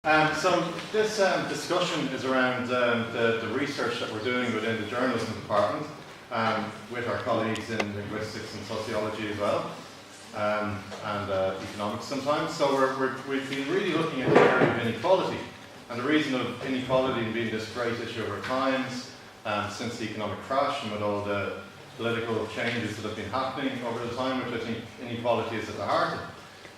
So this discussion is around the research that we're doing within the journalism department with our colleagues in linguistics and sociology as well, and economics sometimes. So we've been really looking at the area of inequality, and the reason of inequality being this great issue over times since the economic crash and with all the political changes that have been happening over the time, which I think inequality is at the heart of.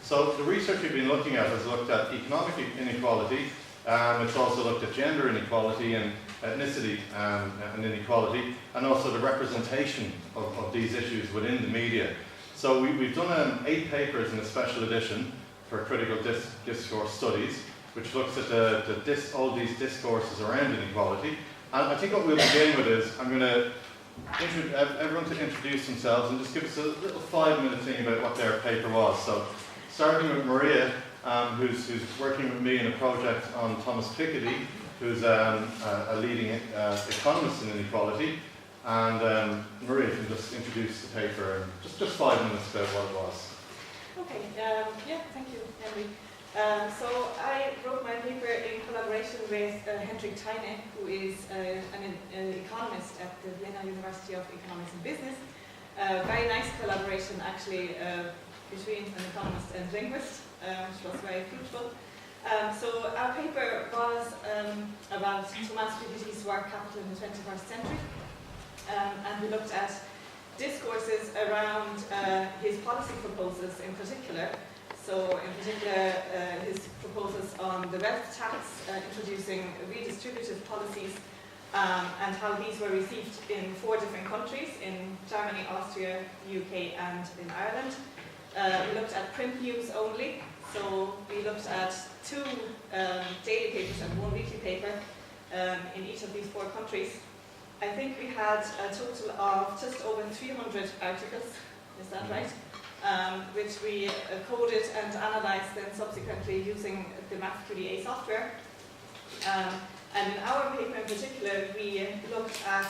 So the research we've been looking at has looked at economic inequality, it's also looked at gender inequality and ethnicity and inequality, and also the representation of these issues within the media. So we've done 8 papers in a special edition for Critical Discourse Studies, which looks at all these discourses around inequality. And I think what we'll begin with is, I'm going to everyone to introduce themselves and just give us a little 5-minute thing about what their paper was. So, starting with Maria, who's working with me in a project on Thomas Piketty, who's a leading economist in inequality. And Maria can just introduce the paper and just 5 minutes about what it was. Okay, yeah, thank you, Henry. So I wrote my paper in collaboration with Hendrik Theine, who is an economist at the Vienna University of Economics and Business. Very nice collaboration, actually, between an economist and linguist, which was very fruitful. So our paper was about Thomas Piketty's work, Capital in the 21st Century, and we looked at discourses around his policy proposals in particular. So in particular, his proposals on the wealth tax, introducing redistributive policies, and how these were received in 4 different countries, in Germany, Austria, UK, and in Ireland. We looked at print news only, so we looked at 2 daily papers and 1 weekly paper in each of these 4 countries. I think we had a total of just over 300 articles, is that right? Which we coded and analyzed then subsequently using the Math3DA software. And in our paper in particular, we looked at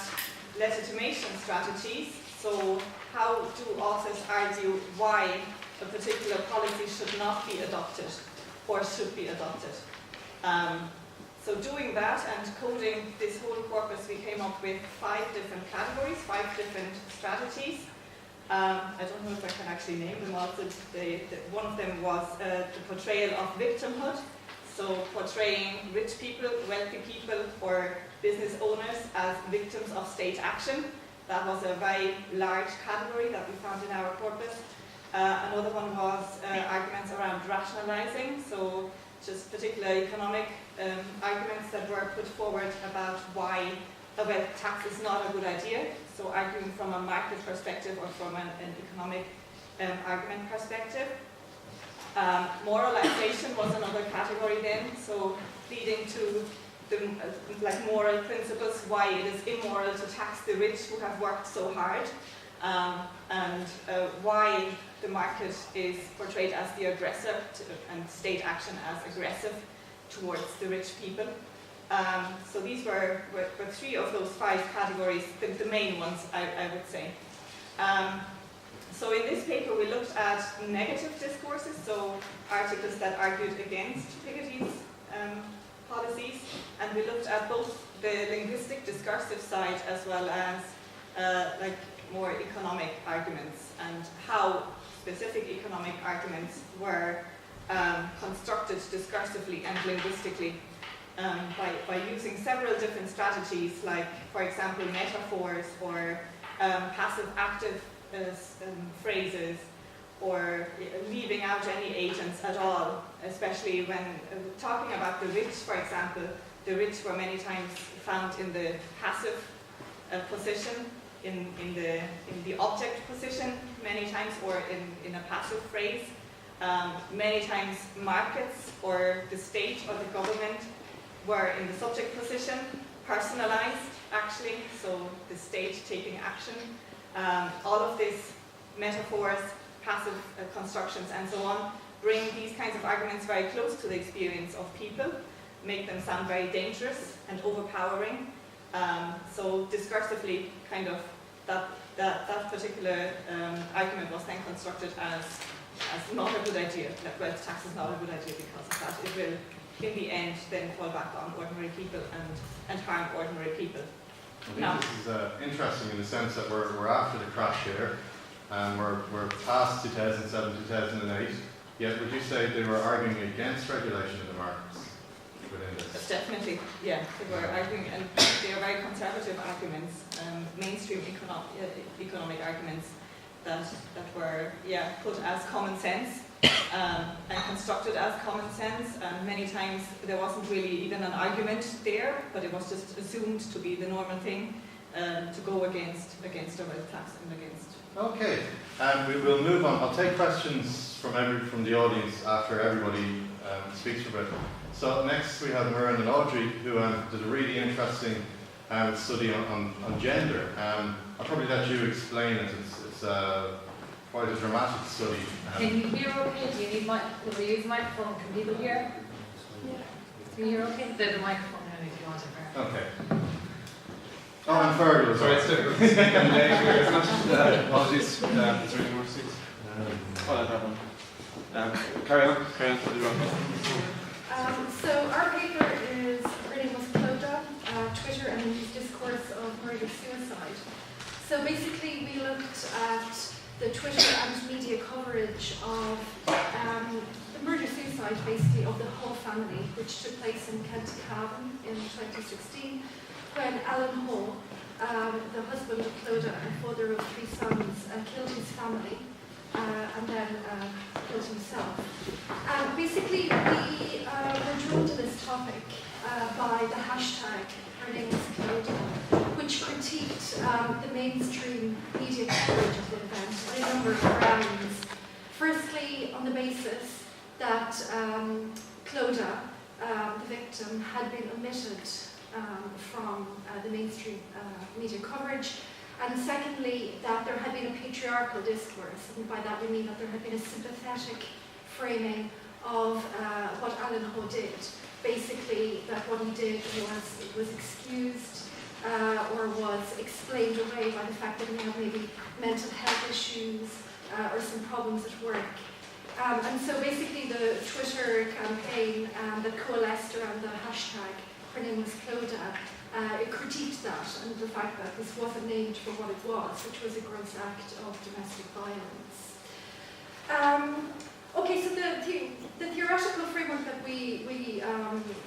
legitimation strategies. So how do authors argue why a particular policy should not be adopted or should be adopted? So doing that and coding this whole corpus, we came up with 5 different categories, 5 different strategies. I don't know if I can actually name them all. One of them was the portrayal of victimhood. So portraying rich people, wealthy people, or business owners as victims of state action. That was a very large category that we found in our corpus. Another one was arguments around rationalizing. So just particular economic arguments that were put forward about why a wealth tax is not a good idea. So arguing from a market perspective or from an economic argument perspective. Moralization was another category then, so leading to the moral principles, why it is immoral to tax the rich who have worked so hard, and why the market is portrayed as the aggressor and state action as aggressive towards the rich people. So these were 3 of those 5 categories, the main ones, I would say. So in this paper we looked at negative discourses, so articles that argued against Piketty's policies, and we looked at both the linguistic discursive side as well as more economic arguments and how specific economic arguments were constructed discursively and linguistically. By using several different strategies, like, for example, metaphors or passive-active phrases, or leaving out any agents at all, especially when talking about the rich, for example. The rich were many times found in the passive position, in the object position many times, or in a passive phrase. Many times markets or the state or the government were in the subject position, personalized actually, so the state taking action. All of these metaphors, passive constructions and so on, bring these kinds of arguments very close to the experience of people, make them sound very dangerous and overpowering. So discursively, kind of, that particular argument was then constructed as not a good idea, that wealth tax is not a good idea because of that. It will in the end then fall back on ordinary people and harm ordinary people. I think this is interesting in the sense that we're after the crash here, and we're past 2007, 2008, yet would you say they were arguing against regulation of the markets within this? Definitely, yeah, they were arguing, and they are very conservative arguments, mainstream economic arguments that were put as common sense and constructed as common sense, and many times there wasn't really even an argument there, but it was just assumed to be the normal thing to go against a wealth tax and against. Okay, we will move on. I'll take questions from the audience after everybody speaks for a bit. So next we have Muireann and Audrey, who did a really interesting study on gender. I'll probably let you explain it. It's quite a dramatic study. Can you hear okay? Do you need will we use microphone? Can people hear? Yeah. Can you hear okay? There's a microphone now if you want to hear. Okay. Oh, and Fergal as well. Apologies, it's really more seats. Carry on, what do you want? So our paper is written with Clodagh, Twitter and the discourse of murder suicide. So basically we looked at the Twitter and media coverage of the murder suicide basically of the whole family, which took place in County Cavan in 2016, when Alan Hall, the husband of Clodagh and father of 3 sons, killed his family and then killed himself. Basically, we were drawn to this topic by the hashtag "Her name is Clodagh," which critiqued the mainstream media coverage of the event on a number of grounds. Firstly, on the basis that Clodagh, the victim, had been omitted from the mainstream media coverage, and secondly, that there had been a patriarchal discourse, and by that we mean that there had been a sympathetic framing of what Alan Ho did. Basically, that what he did was excused or was explained away by the fact that he had maybe mental health issues or some problems at work. And so basically the Twitter campaign that coalesced around the hashtag "Her name was Clodagh" it critiqued that and the fact that this wasn't named for what it was, which was a gross act of domestic violence. Okay, so the theoretical framework that we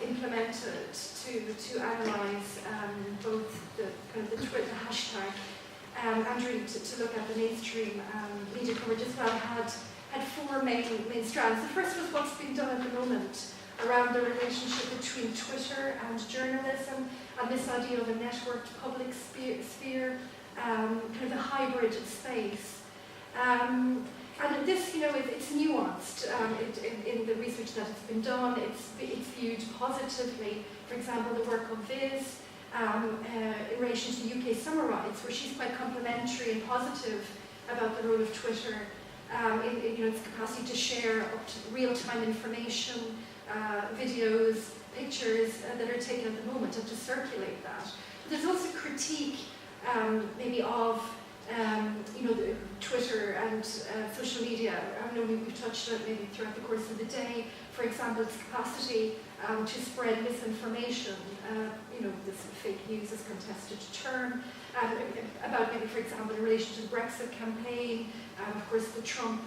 implemented to analyse both the Twitter hashtag and really to look at the mainstream media coverage as well had 4 main strands. The first was what's being done at the moment around the relationship between Twitter and journalism, and this idea of a networked public sphere, kind of a hybrid space. And this, it's nuanced in the research that has been done. It's viewed positively. For example, the work of Viz in relation to UK summer rights, where she's quite complimentary and positive about the role of Twitter in its capacity to share up to real-time information, videos, pictures that are taken at the moment, and to circulate that. But there's also critique, maybe of the Twitter and social media. I know we've touched on it maybe throughout the course of the day. For example, its capacity to spread misinformation. This fake news is contested term. About maybe, for example, in relation to the Brexit campaign, of course the Trump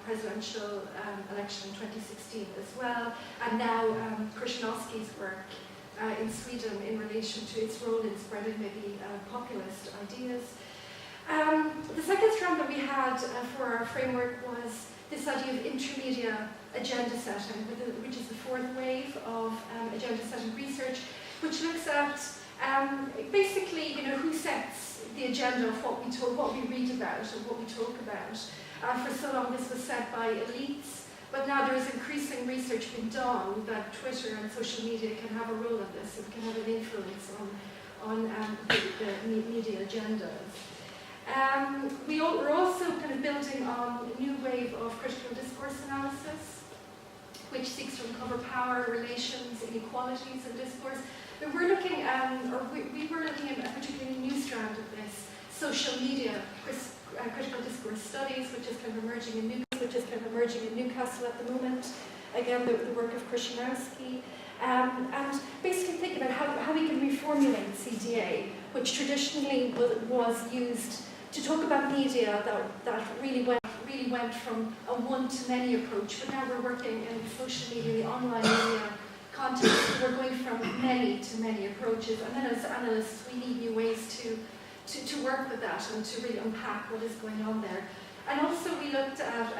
presidential election in 2016 as well, and now Krzyżanowski's work in Sweden in relation to its role in spreading maybe populist ideas. The second strand that we had for our framework was this idea of intermedia agenda setting, which is the 4th wave of agenda setting research, which looks at basically, who sets the agenda of what we read about and what we talk about. For so long, this was set by elites, but now there is increasing research being done that Twitter and social media can have a role in this and can have an influence on the media agendas. We're also kind of building on a new wave of critical discourse analysis, which seeks to uncover power, relations, inequalities in discourse. But we're looking we were looking at a particularly new strand of this, social media critical discourse studies, which is kind of emerging in Newcastle at the moment. Again, the work of Krzyżanowski. And basically think about how we can reformulate CDA, which traditionally was used to talk about media that really went from a one-to-many approach, but now we're working in social media, the online media context, so we're going from many to many approaches, and then as analysts we need new ways to work with that and to really unpack what is going on there. And also we looked at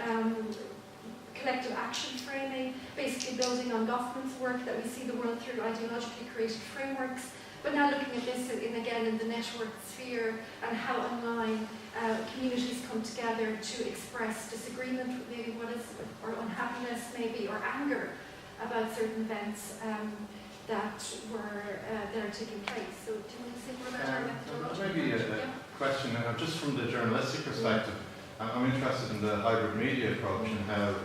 collective action framing, basically building on Goffman's work that we see the world through ideologically created frameworks, but now looking at this again in the network sphere and how online communities come together to express disagreement with maybe what is, or unhappiness maybe, or anger about certain events that are taking place. So do you want to say more about our methodology? Maybe a question, just from the journalistic perspective. I'm interested in the hybrid media approach and how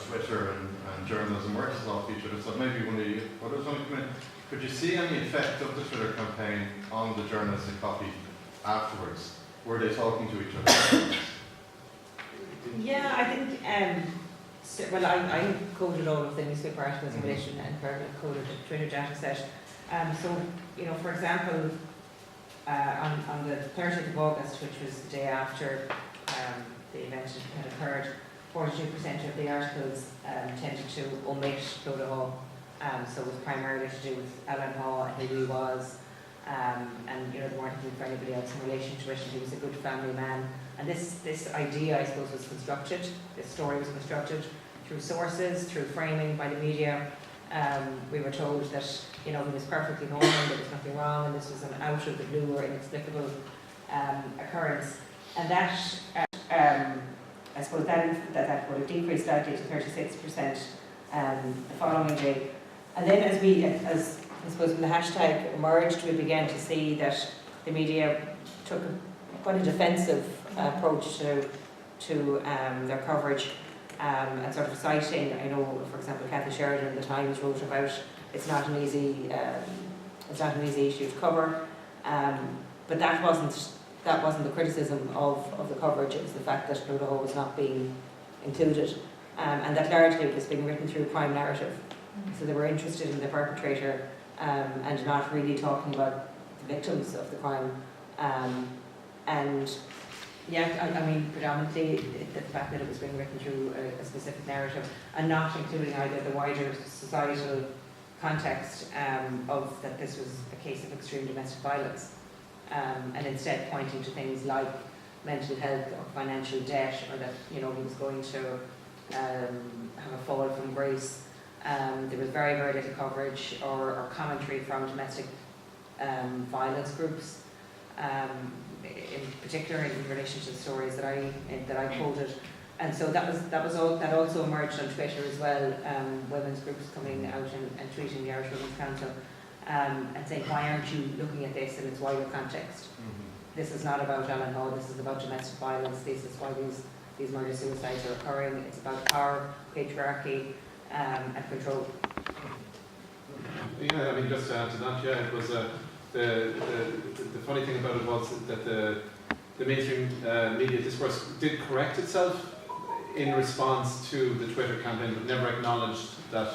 Twitter and journalism works off each other. So maybe could you see any effect of the Twitter campaign on the journalistic copy afterwards? Were they talking to each other? Yeah, I think, I coded all of the newspaper articles in relation, and Fergal coded the Twitter data set. So, for example, on the 30th of August, which was the day after the event had occurred, 42% of the articles tended to omit Clodagh Hall. So it was primarily to do with Alan Hall and who he was, and they weren't looking for anybody else in relation to it, and he was a good family man. And this idea, I suppose, was constructed, this story was constructed through sources, through framing by the media. We were told that he was perfectly normal, there was nothing wrong, and this was an out of the blue or inexplicable occurrence. And that, I suppose, that would have decreased slightly to 36% the following day. And then as I suppose when the hashtag emerged, we began to see that the media took quite a defensive approach to their coverage, and sort of citing, I know, for example, Kathy Sheridan in the Times wrote about it's not an easy issue to cover, but that wasn't the criticism of the coverage. It was the fact that Clodagh Hall was not being included, and that largely it was being written through crime narrative. So they were interested in the perpetrator and not really talking about the victims of the crime. And predominantly the fact that it was being written through a specific narrative and not including either the wider societal context of that this was a case of extreme domestic violence, and instead pointing to things like mental health or financial debt, or that he was going to have a fall from grace. There was very, very little coverage or commentary from domestic violence groups, in particular in relation to the stories that I quoted. And so that also emerged on Twitter as well. Women's groups coming out and tweeting the Irish Women's Council and saying, why aren't you looking at this in its wider context? This is not about Alan Hall, this is about domestic violence, this is why these murder-suicides are occurring. It's about power, patriarchy, and control. Yeah, just to add to that, it was the funny thing about it was that the mainstream media discourse did correct itself in response to the Twitter campaign, but never acknowledged that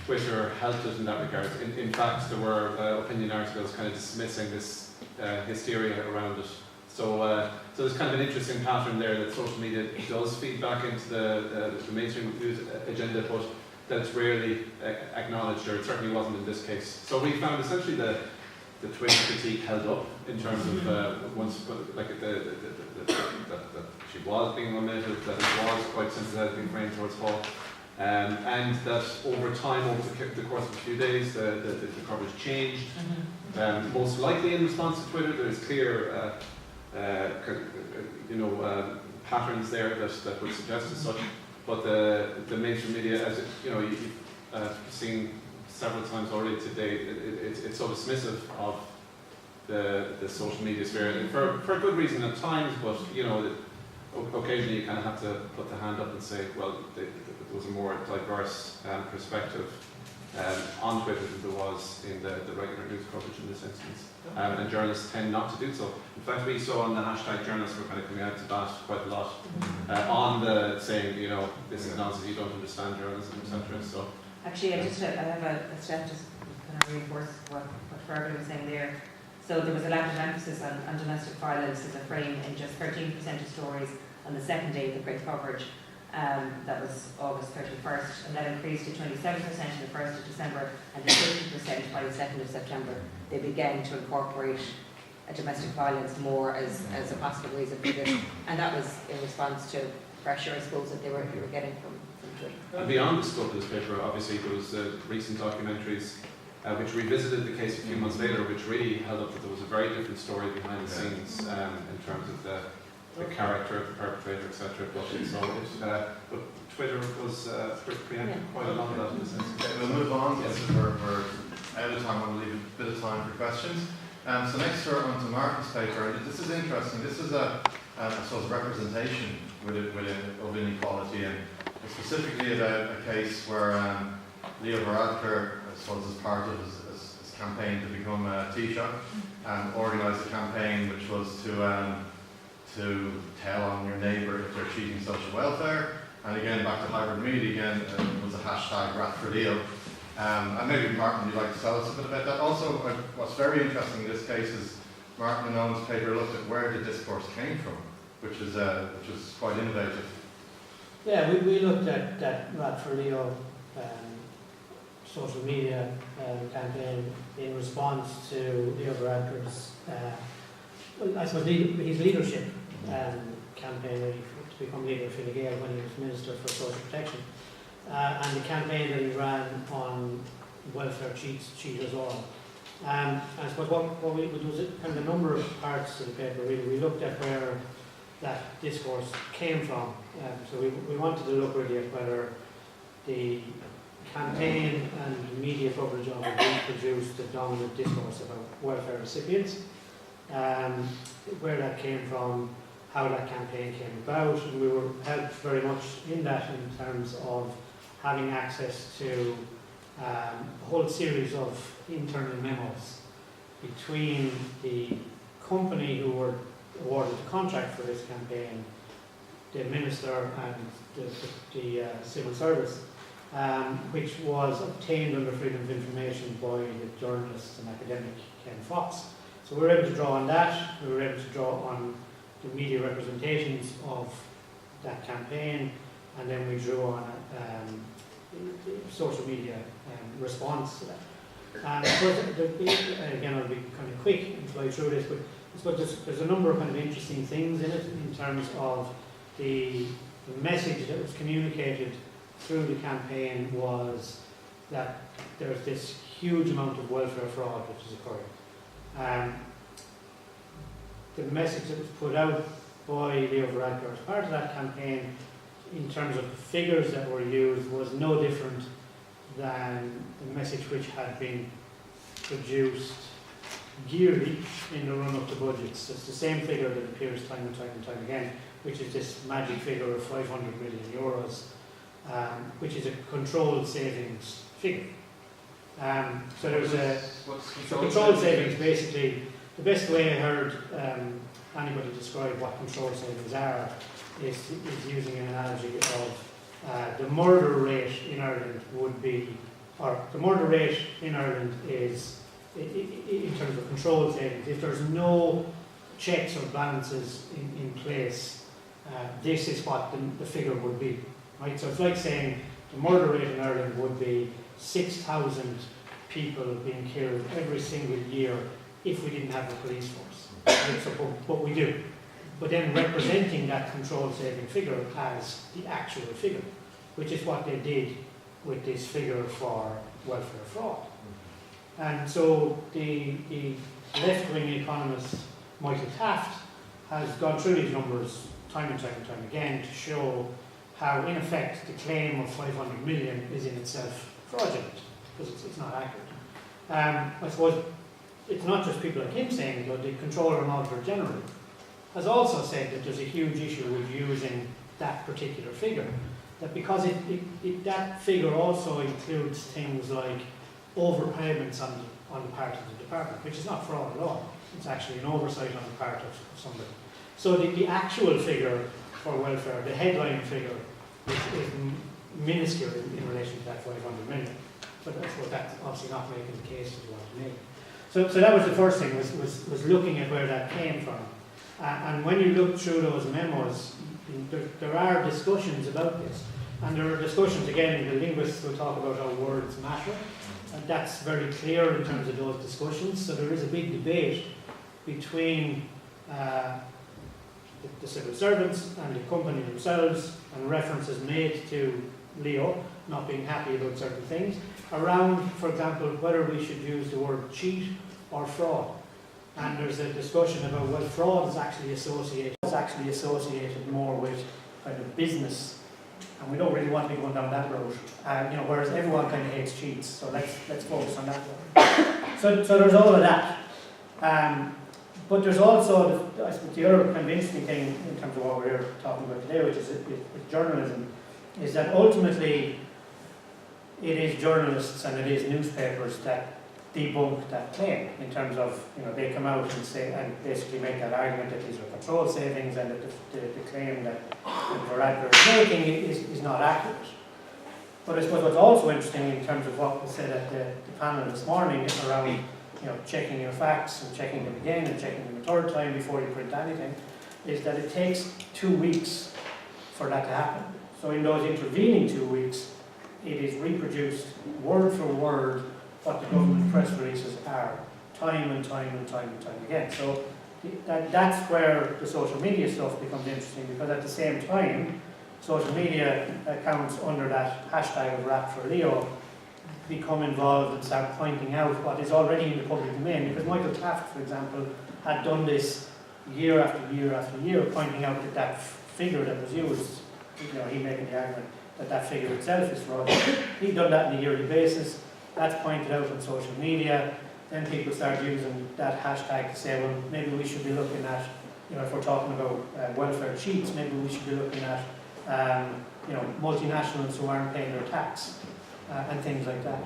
Twitter helped it in that regard. In fact, there were opinion articles kind of dismissing this hysteria around it. So there's kind of an interesting pattern there that social media does feed back into the mainstream news agenda, but that it's rarely acknowledged, or it certainly wasn't in this case. So we found essentially the Twitter critique held up in terms of once, like that she was being omitted, that it was quite sympathetic being framed towards Paul, and that over time, over the course of a few days, the coverage changed. Most likely in response to Twitter, there's clear patterns there that would suggest as such. But the mainstream media, as you've seen several times already today, it's so dismissive of the social media sphere, and for a good reason at times. But occasionally you kind of have to put the hand up and say, well, there was a more diverse perspective on Twitter than there was in the regular news coverage in this instance. And journalists tend not to do so. In fact, we saw on the hashtag journalists were kind of coming out to bat quite a lot on the saying, this is nonsense, you don't understand journalism, etc. So Actually, I have a step just kind of reinforce what Fergal was saying there. So there was a lot of emphasis on domestic violence as a frame in just 13% of stories on the second day of the great coverage. That was August 31st, and that increased to 27% on the 1st of December and to 50% by the 2nd of September. They began to incorporate domestic violence more as a possible reason for this, and that was in response to pressure, I suppose, that they were getting from Twitter. And beyond the scope of this paper, obviously there was recent documentaries which revisited the case a few months later, which really held up that there was a very different story behind the scenes in terms of the character of the perpetrator, etc. But Twitter was preempted quite a lot of that in the sense. Okay, we'll move on. Yes, we're out of time. I want to leave a bit of time for questions. So next we're on to Martin's paper. This is interesting. This is a sort of representation of inequality, and specifically about a case where Leo Varadkar, I suppose, as part of his campaign to become a Taoiseach, organised a campaign which was to tell on your neighbour if they're cheating social welfare. And again, back to hybrid media again, it was a hashtag Rat for Leo. And maybe Martin, you'd like to tell us a bit about that. Also, what's very interesting in this case is Martin and Owen's paper looked at where the discourse came from, which is quite innovative. Yeah, we looked at that Rat for Leo social media campaign in response to Leo Varadkar's, I suppose, his leadership campaign to become leader of Fine Gael when he was Minister for Social Protection, and the campaign that he ran on welfare cheaters all. I suppose what we was kind of a number of parts to the paper. Really, we looked at where that discourse came from. So we wanted to look really at whether the campaign and media coverage of it reproduced the dominant discourse about welfare recipients, where that came from, how that campaign came about, and we were helped very much in that in terms of having access to a whole series of internal memos between the company who were awarded the contract for this campaign, the Minister and the civil service, which was obtained under freedom of information by the journalist and academic Ken Fox. So we were able to draw on that. We were able to draw on the media representations of that campaign, and then we drew on social media response to that. Again, I'll be kind of quick and fly through this, but there's a number of kind of interesting things in it in terms of the message that was communicated through the campaign was that there's this huge amount of welfare fraud which is occurring. The message that was put out by Leo Varadkar as part of that campaign in terms of the figures that were used was no different than the message which had been produced yearly in the run-up to budgets. It's the same figure that appears time and time and time again, which is this magic figure of 500 million euros, which is a controlled savings figure. So there's controlled savings. Basically, the best way I heard anybody describe what controlled savings are is using an analogy of the murder rate in Ireland would be, or the murder rate in Ireland is, in terms of controlled savings, if there's no checks or balances in place, this is what the figure would be. Right? So it's like saying the murder rate in Ireland would be 6,000 people being killed every single year if we didn't have the police force. Right? So, but we do. But then representing that controlled saving figure as the actual figure, which is what they did with this figure for welfare fraud. And so the left-wing economist Michael Taft has gone through these numbers time and time and time again to show how, in effect, the claim of 500 million is in itself fraudulent, because it's not accurate. I suppose it's not just people like him saying it, but the Controller and Auditor General has also said that there's a huge issue with using that particular figure. That because that figure also includes things like overpayments on the part of the department, which is not fraud at all. It's actually an oversight on the part of somebody. So the actual figure for welfare, the headline figure, is minuscule in relation to that 500 million. But I suppose that's obviously not making the case that you want to make. So that was the first thing, was looking at where that came from. And when you look through those memos, there are discussions about this. And there are discussions, again, the linguists will talk about how words matter. And that's very clear in terms of those discussions. So there is a big debate between the civil servants and the company themselves, and references made to Leo not being happy about certain things, around, for example, whether we should use the word cheat or fraud. And there's a discussion about, well, fraud is actually associated more with kind of business, and we don't really want to be going down that road. Whereas everyone kind of hates cheats, so let's focus on that one. So there's all of that. But there's also, I suppose, the other kind of interesting thing in terms of what we're here talking about today, which is with journalism, is that ultimately it is journalists and it is newspapers that debunk that claim, in terms of, they come out and say, and basically make that argument that these are control savings, and that the claim that Rieder is making is not accurate. But I suppose what's also interesting in terms of what was said at the panel this morning around checking your facts and checking them again and checking them a third time before you print anything, is that it takes 2 weeks for that to happen. So in those intervening 2 weeks, it is reproduced word for word what the government press releases are, time and time and time and time again. So that's where the social media stuff becomes interesting, because at the same time, social media accounts under that hashtag of Rap for Leo become involved and start pointing out what is already in the public domain. Because Michael Taft, for example, had done this year after year after year, pointing out that figure that was used, he making the argument that figure itself is fraudulent. He'd done that on a yearly basis. That's pointed out on social media. Then people start using that hashtag to say, well, maybe we should be looking at, if we're talking about welfare cheats, maybe we should be looking at, multinationals who aren't paying their tax. And things like that.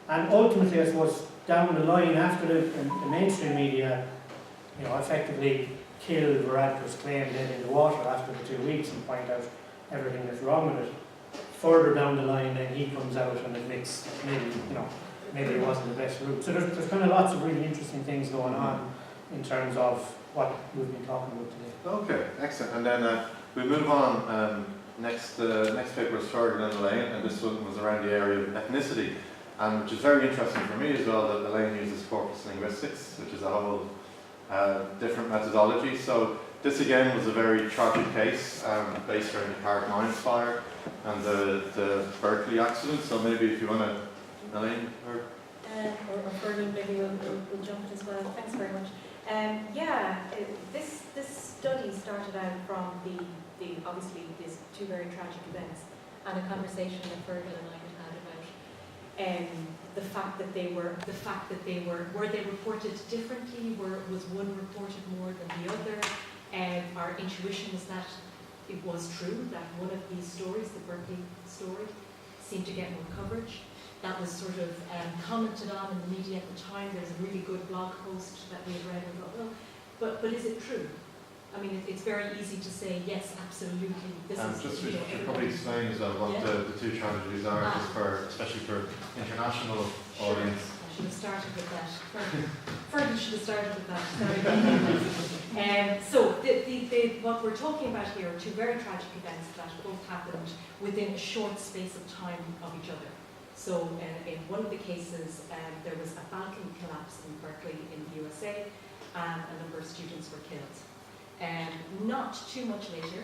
And ultimately, I suppose, down the line, after the mainstream media, effectively killed Rieder's claim dead in the water after the 2 weeks and point out everything that's wrong with it, further down the line, then he comes out and admits maybe it wasn't the best route. So there's kind of lots of really interesting things going on in terms of what we've been talking about today. Okay, excellent. And then we move on. Next paper is Fergal and Elaine, and this one was around the area of ethnicity, and which is very interesting for me as well, that Elaine uses corpus linguistics, which is a whole different methodology. So this again was a very tragic case based around the Carrick Mines fire and the Berkeley accident. So maybe if you want to, Elaine, or Fergal, maybe we'll jump in as well. Thanks very much. This study started out from obviously these two very tragic events, and a conversation that Fergal and I had about the fact that they were they reported differently? Was one reported more than the other? Our intuition was that it was true that one of these stories, the Berkeley story, seemed to get more coverage. That was sort of commented on in the media at the time. There's a really good blog post that we had read and thought, well, but is it true? I mean, it's very easy to say, yes, absolutely, this is... Just we should probably explain as well what the two tragedies are, especially for international audience. I should have started with that. Fergal should have started with that. So what we're talking about here are two very tragic events that both happened within a short space of time of each other. So in one of the cases, there was a balcony collapse in Berkeley in the USA, and a number of students were killed. Not too much later.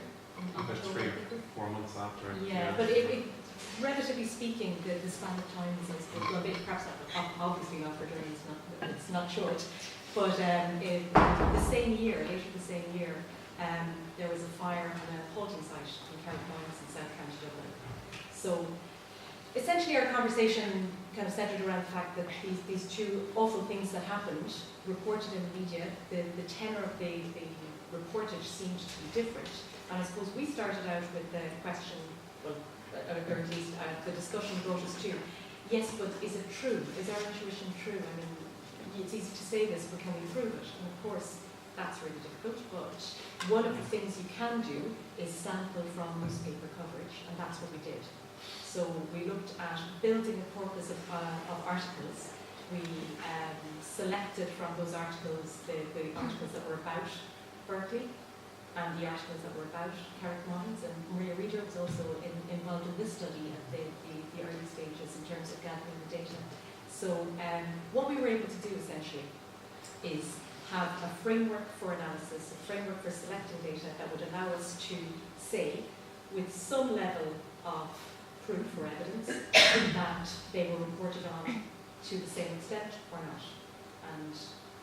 About 3 or 4 months after. Yeah, but relatively speaking, the span of time is perhaps obviously not for journalists, it's not short. But in the same year, later the same year, there was a fire on a halting site in Carrick Mines in South County Dublin. So essentially our conversation kind of centred around the fact that these two awful things that happened, reported in the media, the tenor of the reportage seemed to be different. And I suppose we started out with the question, or at least the discussion brought us to, yes, but is it true? Is our intuition true? I mean, it's easy to say this, but can we prove it? And of course, that's really difficult, but one of the things you can do is sample from newspaper coverage, and that's what we did. So we looked at building a corpus of articles. We selected from those articles the articles that were about Berkeley and the articles that were about Carrickmines, and Rieder was also involved in this study at the early stages in terms of gathering the data. So what we were able to do essentially is have a framework for analysis, a framework for selecting data that would allow us to say, with some level of proof or evidence, that they were reported on to the same extent or not. And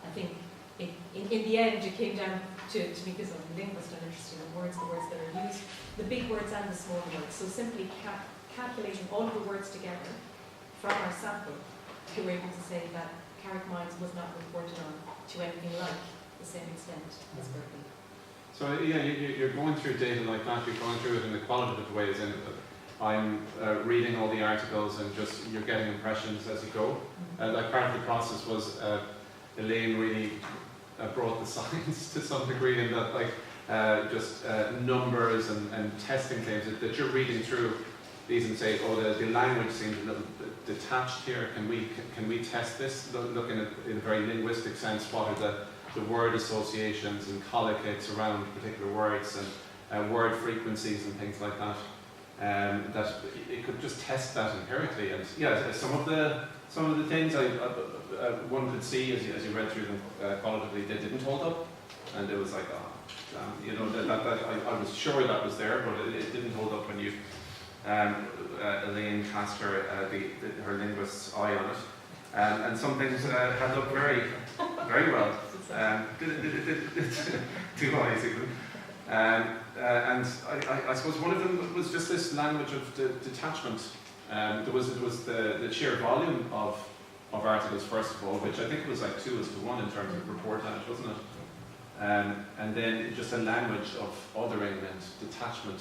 I think in the end it came down to me, because I'm a linguist and interested in words, the words that are used, the big words and the small words. So simply calculating all of the words together from our sample, we were able to say that Carrickmines was not reported on to anything like the same extent as Berkeley. So yeah, you're going through data like that, you're going through it in the qualitative ways. And I'm reading all the articles and just you're getting impressions as you go. Like part of the process was Elaine really brought the science to some degree, in that like just numbers and testing claims that you're reading through these and say, oh, the language seems a little bit detached here. Can we test this? Looking at in a very linguistic sense, what are the word associations and collocates around particular words and word frequencies and things like that. That it could just test that empirically, and yeah, some of the things one could see as you read through them qualitatively, they didn't hold up, and it was like, oh, damn, you know, that I was sure that was there, but it didn't hold up when you Elaine cast her her linguist's eye on it, and some things held up very well. Two eyes even. And I suppose one of them was just this language of detachment. There was the sheer volume of articles, first of all, which I think was like 2:1 in terms of reportage, wasn't it? And then just a language of othering and detachment,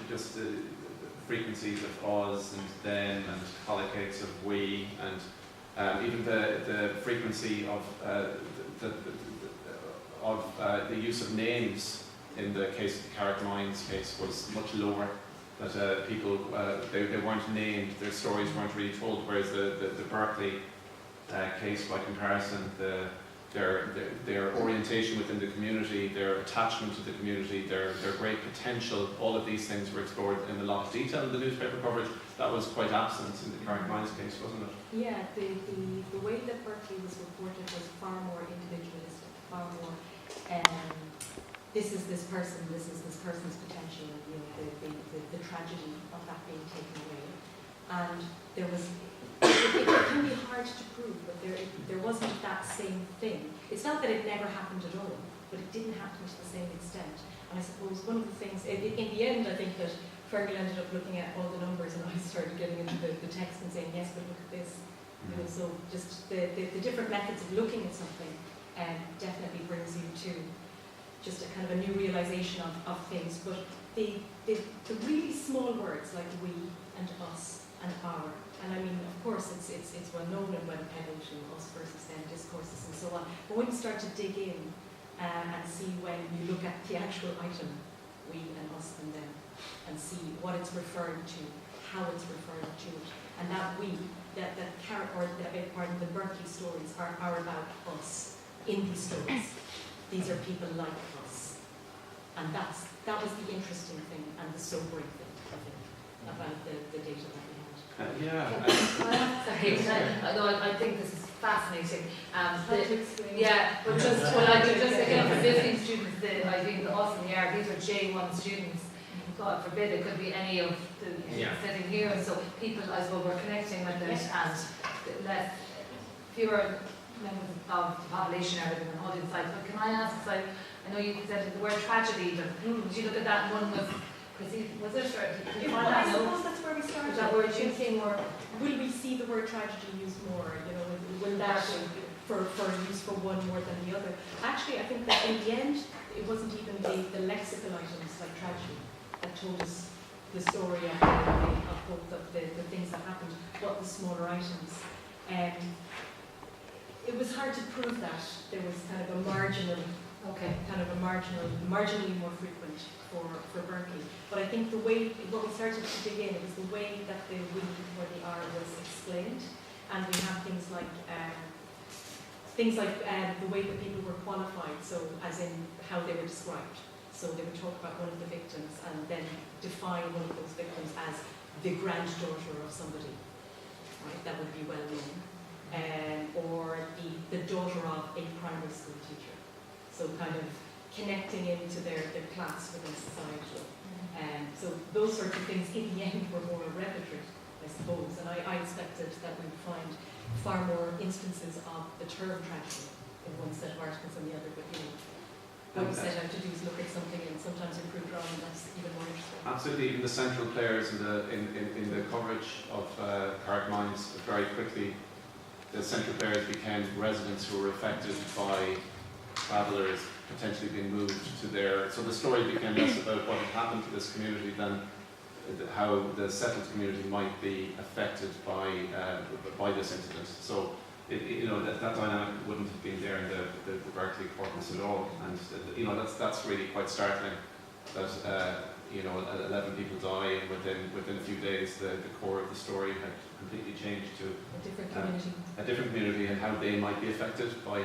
just the frequencies of us and them and collocates of we, and even the frequency of the use of names in the case of the Carrickmines case was much lower. That people they weren't named, their stories weren't really told. Whereas the Berkeley case, by comparison, their orientation within the community, their attachment to the community, their great potential, all of these things were explored in a lot of detail in the newspaper coverage. That was quite absent in the Carrickmines case, wasn't it? Yeah, the way that Berkeley was reported was far more individualistic, far more. This is this person, this is this person's potential, and you know, the tragedy of that being taken away. And there was, it can be hard to prove, but there wasn't that same thing. It's not that it never happened at all, but it didn't happen to the same extent. And I suppose one of the things, in the end, I think that Fergal ended up looking at all the numbers, and I started getting into the text and saying, yes, but look at this. You know, so just the different methods of looking at something definitely brings you to just a kind of a new realization of things. But the really small words like we and us and our, and I mean, of course, it's well known and well peddled in us versus them discourses and so on. But when you start to dig in and see, when you look at the actual item, we and us and them, and see what it's referring to, how it's referring to it, and that we, the Berkeley stories are about us in these stories. These are people like us, and that was the interesting thing and the sobering thing, I think, about the data that we had. I think this is fascinating. But just again for visiting students, I think the awesome year, these are J1 students. God forbid it could be any of the sitting here, and so people, I suppose, we're connecting with it, and fewer members of the population are living on audience sites. But can I ask, I know you presented the word tragedy, but did you look at that one was it, or did you find I that? suppose that's where we started. That word thinking, or will we see the word tragedy used more? You know, will that for use for one more than the other? Actually, I think that in the end, it wasn't even the lexical items like tragedy that told us the story of both of the things that happened, but the smaller items. It was hard to prove that there was kind of a marginal Okay. kind of a marginally more frequent for Berkeley. But I think what we started to dig in was the way that the we or the R was explained, and we have things like the way that people were qualified, so as in how they were described. So they would talk about one of the victims and then define one of those victims as the granddaughter of somebody, right? That would be well known, or the daughter of a primary school teacher. So kind of connecting into their class within society. So those sorts of things in the end were more repertory, I suppose. And I expected that we would find far more instances of the term tragedy in one set of articles than the other. But what we set out to do is look at something and sometimes improve on, and that's even more interesting. Absolutely, even the central players in the coverage of Carrick Mines, very quickly the central players became residents who were affected by travellers potentially being moved to their, so the story became less about what had happened to this community than how the settled community might be affected by this incident. So that dynamic wouldn't have been there in the Berkeley corpus at all, and that's really quite startling. That 11 people die, and within a few days the core of the story had completely changed to a different community, and how they might be affected by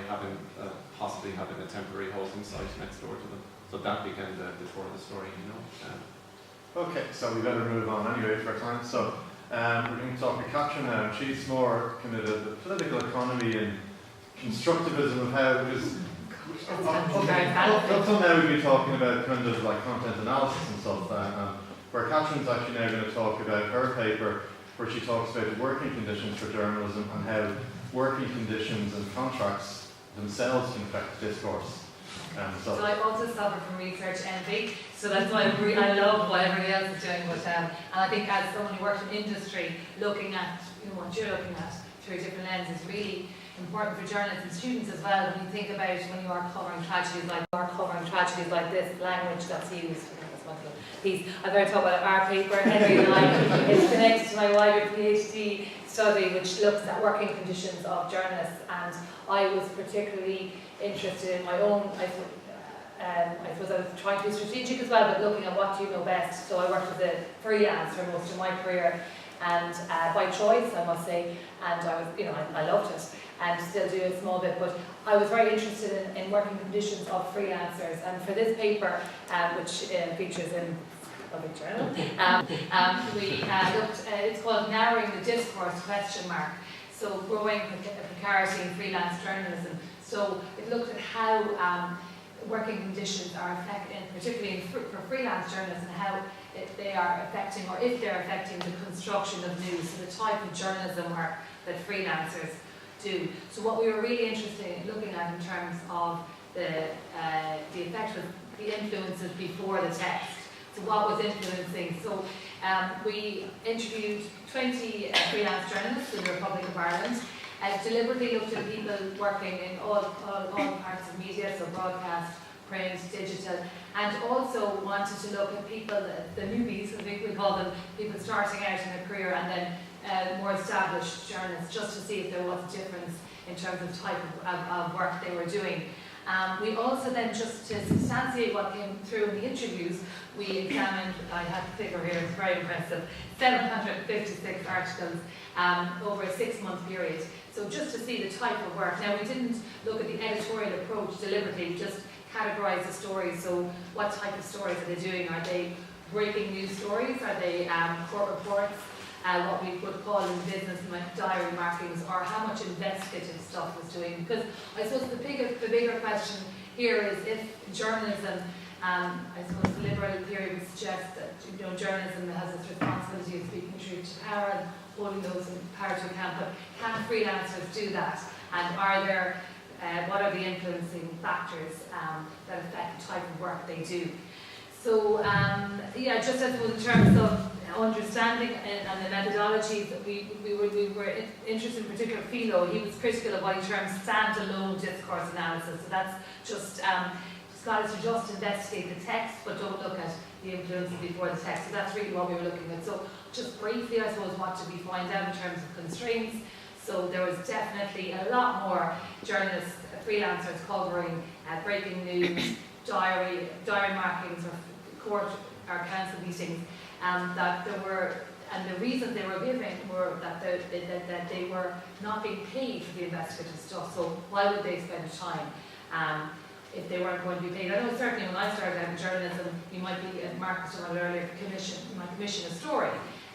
possibly having a temporary housing site next door to them. So that became the core of the story, Okay, so we better move on anyway for time. So we're going to talk to Kathryn now. She's more kind of the political economy and constructivism of how it is. Up till now we've been talking about kind of like content analysis and stuff, where Kathryn's actually now going to talk about her paper where she talks about the working conditions for journalism and how working conditions and contracts themselves can affect discourse. So I also suffer from research envy, so that's why I love what everybody else is doing. And I think as someone who works in industry, looking at what you're looking at through a different lens is really important for journalists and students as well. When you think about when you are covering tragedies like this, language that's used. Piece. I'm going to talk about our paper, Henry and I. It's connected to my wider PhD study, which looks at working conditions of journalists. And I was particularly interested in my own, I suppose I was trying to be strategic as well, but looking at what do you know best. So I worked as a freelance for most of my career, and by choice, I must say. And I was, I loved it, and still do a small bit. But I was very interested in working conditions of freelancers. And for this paper, which features in a big journal, we looked. It's called "Narrowing the Discourse?" So growing precarity in freelance journalism. So it looked at how working conditions are affecting, particularly for freelance journalists, and how they are affecting, or if they're affecting, the construction of news, so the type of journalism work that freelancers do. So what we were really interested in looking at in terms of the effect of the influences before the text. So what was influencing? So we interviewed 20 freelance journalists in the Republic of Ireland. Deliberately looked at people working in all parts of media, so broadcast, print, digital, and also wanted to look at people, the newbies, I think we call them, people starting out in their career, and then more established journalists, just to see if there was a difference in terms of type of work they were doing. We also then, just to substantiate what came through in the interviews, we examined, I had the figure here, it's very impressive, 756 articles over a 6-month period. So just to see the type of work. Now we didn't look at the editorial approach deliberately, just categorise the stories. So what type of stories are they doing? Are they breaking news stories? Are they court reports? What we would call in business diary markings, or how much investigative stuff was doing? Because I suppose the bigger question here is if journalism, I suppose the liberal theory would suggest that journalism has its responsibility of speaking truth to power and holding those in power to account, but can freelancers do that? And are there, what are the influencing factors that affect the type of work they do? So, just as in terms of understanding and the methodologies, that we were interested in particular Philo. He was critical of what he termed standalone discourse analysis. So that's just scholars who just investigate the text but don't look at the influences before the text. So that's really what we were looking at. So just briefly, I suppose, what did we find out in terms of constraints? So there was definitely a lot more journalists freelancers covering breaking news, diary markings, or court or council meetings, that there were, and the reasons they were giving were that they were not being paid for the investigative stuff. So why would they spend time if they weren't going to be paid? I know certainly when I started out in journalism, you might be, as Marcus said earlier, you might commission a story,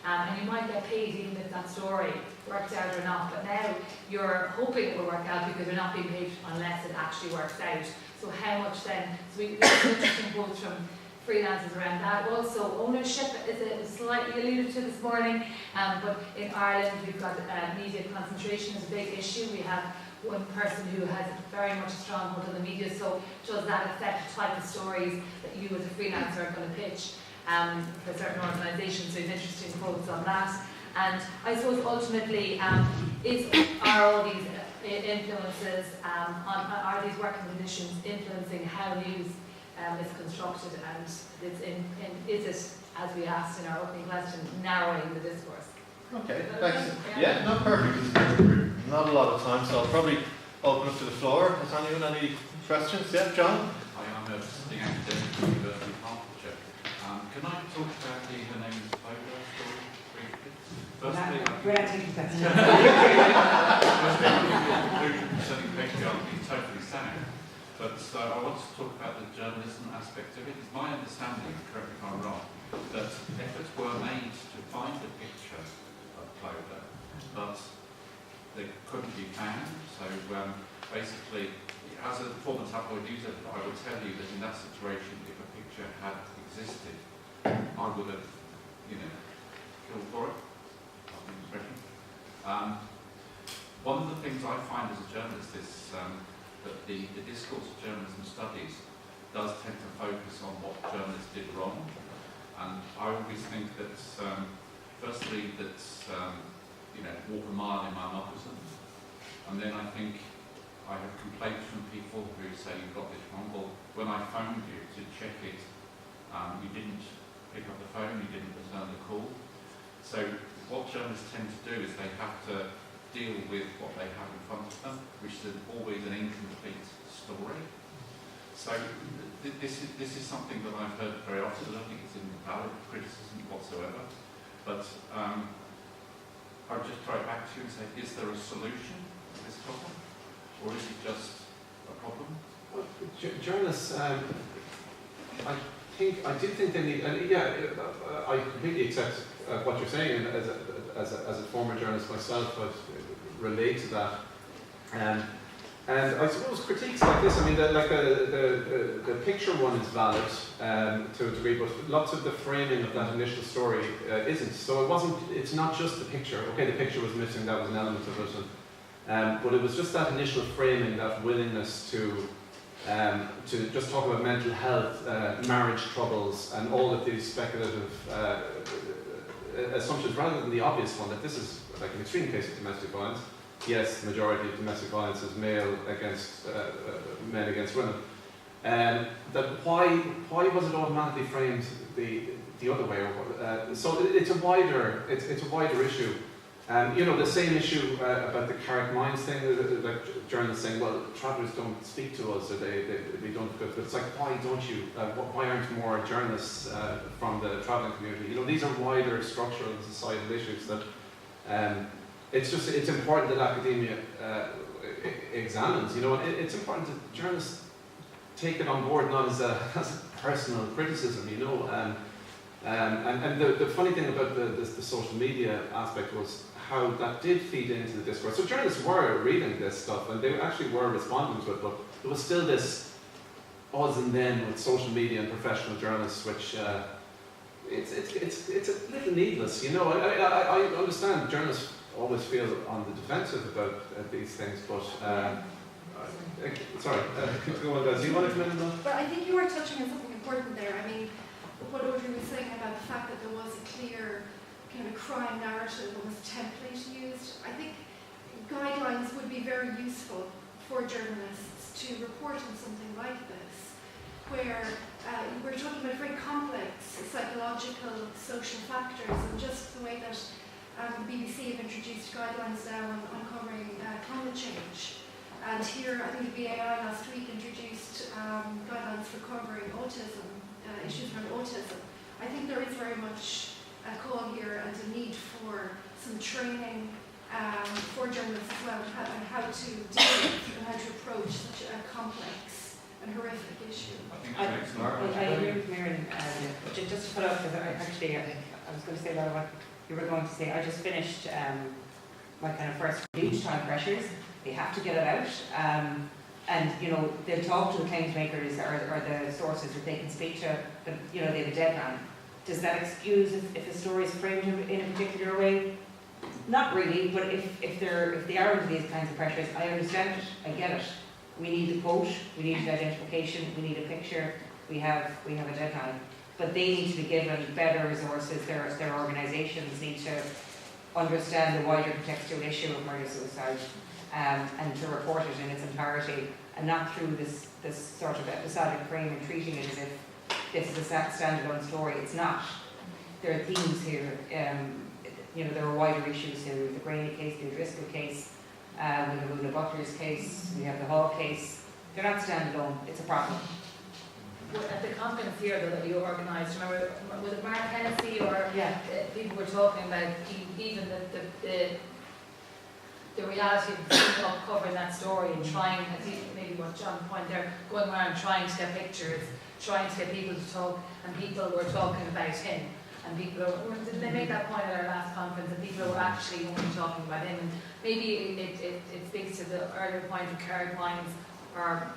and you might get paid even if that story works out or not. But now you're hoping it will work out because you're not being paid unless it actually works out. So how much then? So we have interesting quotes from freelancers around that. Also, ownership is slightly alluded to this morning, but in Ireland we've got media concentration is a big issue. We have one person who has very much a stronghold on the media, so does that affect the type of stories that you as a freelancer are going to pitch for certain organisations? So there's interesting quotes on that. And I suppose ultimately, are all these influences, are these working conditions influencing how news is constructed, and is it, as we asked in our opening question, narrowing the discourse? Okay, thanks. Yeah, not perfect. Not a lot of time, so I'll probably open up to the floor. Has anyone any questions? Yeah, John? I'm a visiting academic at the University of Hertfordshire. Can I talk about the Her Name is Fergal story briefly? Firstly, conclusion concerning patriarchy is totally sound, but I want to talk about the journalism aspect of it. It's my understanding, correct me if I'm wrong, that efforts were made to find a picture of Clodagh, but they couldn't be found. So basically, as a former tabloid news editor, I would tell you that in that situation, if a picture had existed, I would have, killed for it. One of the things I find as a journalist is that the discourse of journalism studies does tend to focus on what journalists did wrong, and I always think that firstly that walk a mile in my moccasin, and then I think I have complaints from people who say you've got this wrong. Well, when I phoned you to check it, you didn't pick up the phone, you didn't return the call. So what journalists tend to do is they have to deal with what they have in front of them, which is always an incomplete story. So this is something that I've heard very often. I don't think it's invalid criticism whatsoever, but I'll just throw it back to you and say, is there a solution to this problem, or is it just a problem? Well, journalists, I do think they need. I completely accept what you're saying, and as a former journalist myself, I relate to that. And I suppose critiques like this, I mean, the picture one is valid to a degree, but lots of the framing of that initial story isn't. So it's not just the picture. Okay, the picture was missing, that was an element of it. But it was just that initial framing, that willingness to just talk about mental health, marriage troubles, and all of these speculative assumptions, rather than the obvious one that this is like an extreme case of domestic violence. Yes, the majority of domestic violence is male against men against women. That why was it automatically framed the other way? So it's a wider issue. The same issue about the Carrick Mines thing, like journalists saying, well, travellers don't speak to us, or they don't, but it's like, why don't you, why aren't more journalists from the travelling community? These are wider structural and societal issues that it's important that academia examines, it's important that journalists take it on board, not as a personal criticism, and the funny thing about the social media aspect was how that did feed into the discourse. So journalists were reading this stuff, and they actually were responding to it, but there was still this us and then with social media and professional journalists, which it's a little needless. I understand journalists always feel on the defensive about these things, but sorry, go on, guys. Do you want to come in on that? But I think you were touching on something important there. I mean, what Audrey was saying about the fact that there was a clear kind of a crime narrative, almost template used. I think guidelines would be very useful for journalists to report on something like this, where we're talking about very complex psychological, social factors, and just the way that the BBC have introduced guidelines now on covering climate change. And here, I think the BAI last week introduced guidelines for covering autism, issues around autism. I think there is very much a call here and a need for some training for journalists as well, on how to deal with and how to approach such a complex and horrific issue. I agree with Muireann. Just to follow up, because I was going to say a lot of what you were going to say. I just finished my kind of first huge time pressures. They have to get it out. And, you know, they'll talk to the claims makers or the sources that they can speak to, but, you know, they have a deadline. Does that excuse if a story is framed in a particular way? Not really, but if they are under these kinds of pressures, I understand it, I get it. We need the quote, we need the identification, we need a picture, we have a deadline. But they need to be given better resources, their organisations need to understand the wider contextual issue of murder-suicide and to report it in its entirety, and not through this sort of episodic frame and treating it as if this is a standalone story. It's not. There are themes here. You know, there are wider issues here. We have the Graney case, the O'Driscoll case, we have Una Butler's case, we have the Hall case. They're not standalone. It's a problem. At the conference here that you organised, remember, was it Mark Hennessy or Yeah. People were talking about even the reality of covering that story and trying, I think maybe what John pointed there, going around trying to get pictures, trying to get people to talk, and people were talking about him. And people didn't they make that point at our last conference, that people were actually only talking about him? And maybe it speaks to the earlier point of Carrie Wines or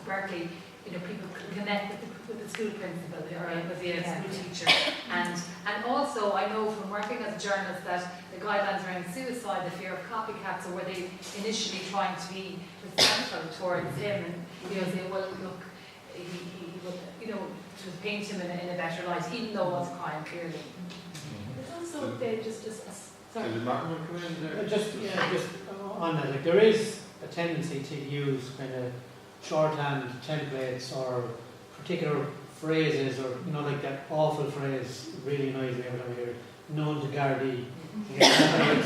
Berkeley. You know, people connect with the school principal or with the school teacher. And also, I know from working as a journalist that the guidelines around suicide, the fear of copycats, or were they initially trying to be respectful towards him and, you know, say, well, look, he would, you know, to paint him in a better light, even though it was crime, clearly. It's also sorry. Did Martin want to come in there? Just on that, like, there is a tendency to use kind of shorthand templates or particular phrases, or, you know, like that awful phrase, really annoys me every time I hear it, known to Gardaí.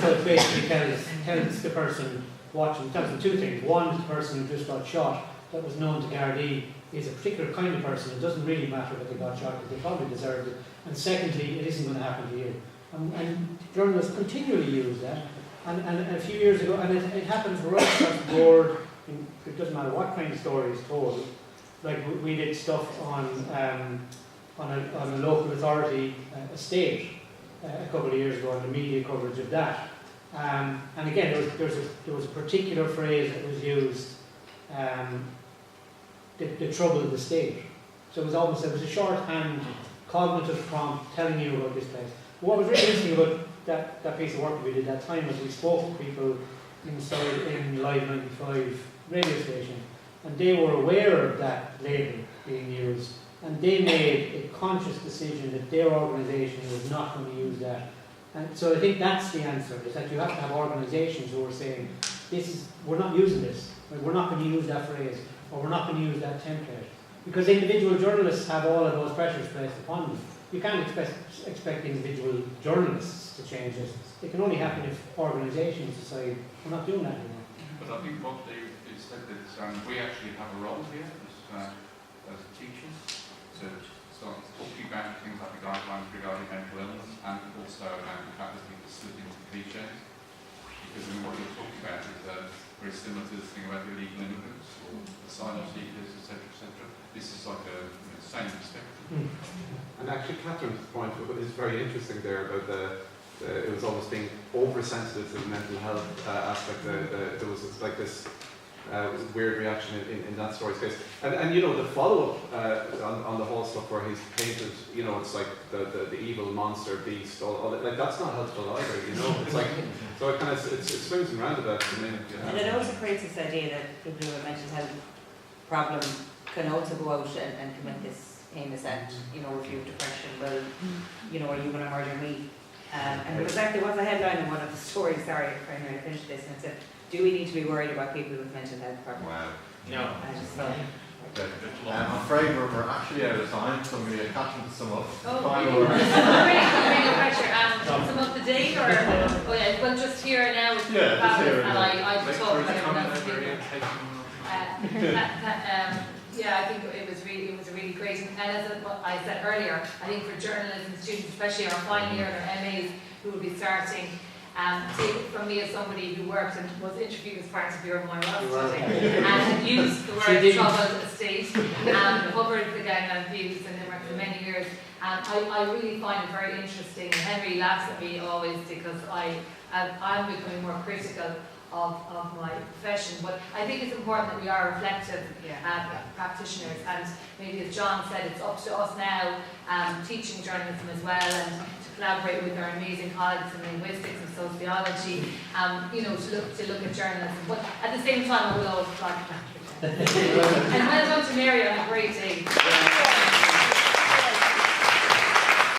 So it basically tells the person watching, tells them two things. One, the person who just got shot that was known to Gardaí is a particular kind of person. It doesn't really matter that they got shot, because they probably deserved it. And secondly, it isn't going to happen to you. And journalists continually use that. And a few years ago, and it happens right across the board. It doesn't matter what kind of story is told. Like we did stuff on a local authority estate a couple of years ago, and the media coverage of that. And again, there was a particular phrase that was used that troubled the state. So it was a shorthand cognitive prompt telling you about this place. But what was really interesting about that piece of work that we did that time was we spoke to people in Live 95 radio station, and they were aware of that label being used, and they made a conscious decision that their organisation was not going to use that. And so I think that's the answer, is that you have to have organisations who are saying, we're not using this, we're not going to use that phrase, or we're not going to use that template. Because individual journalists have all of those pressures placed upon them. You can't expect individual journalists to change it. It can only happen if organisations decide, we're not doing that anymore. But I think what they said that we actually have a role here as teachers to start talking about things like the guidelines regarding mental illness, and also about the fact that people slip into cliches. Because what you're talking about is very similar to this thing about illegal immigrants or asylum seekers, etc., etc. This is like a same perspective. And actually, Kathryn's point is very interesting there about it was almost being oversensitive to the mental health aspect. There was like this weird reaction in that story's case. And you know, the follow-up on the whole stuff where he's painted, you know, it's like the evil monster beast, all that, like that's not helpful either, you know. It's like, so it kind of it swings and roundabouts. And it also creates this idea that people who have mental health problem can also go out and commit this heinous act, you know, if you have depression, well, you know, are you going to murder me? And there was a headline in one of the stories, sorry, I finished this, and it said, do we need to be worried about people with mental health problems? Wow. No. I'm afraid we're actually out of time, so I'm going to get Kathryn to sum up. Oh, really? Pressure. Sum up the day, or? Oh yeah, well, just here now, Yeah, just hear it. and I Make talk sure about it's it coming with out very people. educational. Yeah, I think it was really great. And as I said earlier, I think for journalism students, especially our final year and our MAs who will be starting, take it from me as somebody who worked and was interviewed as part of your Muireann study and used the word troubled estate and covered the gangland views in Limerick for many years. And I really find it very interesting. And Henry laughs at me always because I'm becoming more critical of my profession, but I think it's important that we are reflective practitioners, and maybe as John said, it's up to us now teaching journalism as well, and to collaborate with our amazing colleagues in linguistics and sociology, to look at journalism, but at the same time I will always try to and well done to Mary on a great day.